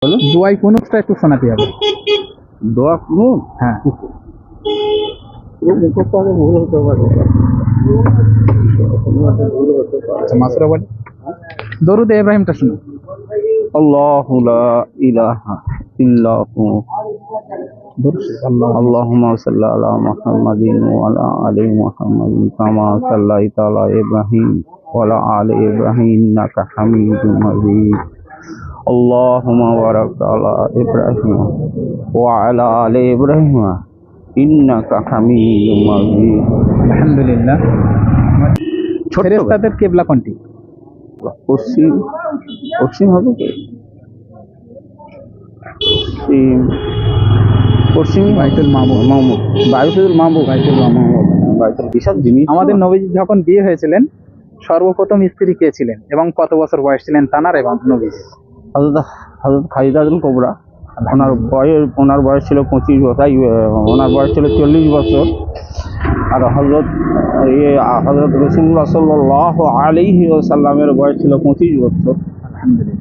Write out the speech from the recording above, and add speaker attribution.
Speaker 1: দোয়াই কুনুতটা একটু শোনাতে হবে।
Speaker 2: দোয়া কুনুত,
Speaker 1: হ্যাঁ,
Speaker 2: মুখস্থ আগে ভুল হতে পারে।
Speaker 1: আচ্ছা মাসুরা বলে দরুদ ইব্রাহিমটা শুনো।
Speaker 2: আল্লাহু লা ইলাহা ইল্লাহু আল্লাহুম্মা সাল্লি আলা মুহাম্মাদিন ওয়া আলা আলি মুহাম্মাদিন কামা সাল্লাইতা আলা ইব্রাহিম ওয়া আলা আলি ইব্রাহিম ইন্নাকা হামিদুম মাজিদ। আল্লাহুম্মা বারাক আলা ইব্রাহিম ওয়া আলা আলি ইব্রাহিম ইন্নাকা হামিদুম মাজিদ।
Speaker 1: আলহামদুলিল্লাহ। ফেরেশতাদের কিবলা কোনটি?
Speaker 2: পশ্চিম, পশ্চিম হবে কি? পশ্চিম, পশ্চিম
Speaker 1: বাইতুল মামুর।
Speaker 2: মামুর, বাইতুল মামুর, বাইতুল মামুর, বাইতুল বিশাল জিনিস।
Speaker 1: আমাদের নবীজি যখন বিয়ে হয়েছিলেন সর্বপ্রথম স্ত্রী কে ছিলেন এবং কত বছর বয়স ছিলেন তানার এবং নবীজি?
Speaker 2: হযরত খাদিজা কুবরা। ওনার বয়স ছিল 25 বছর, ওনার বয়স ছিল 40 বছর। আর হযরত রাসূলুল্লাহ সাল্লাল্লাহু আলাইহি ওয়াসাল্লামের বয়স ছিল 25 বছর।
Speaker 1: আলহামদুলিল্লাহ।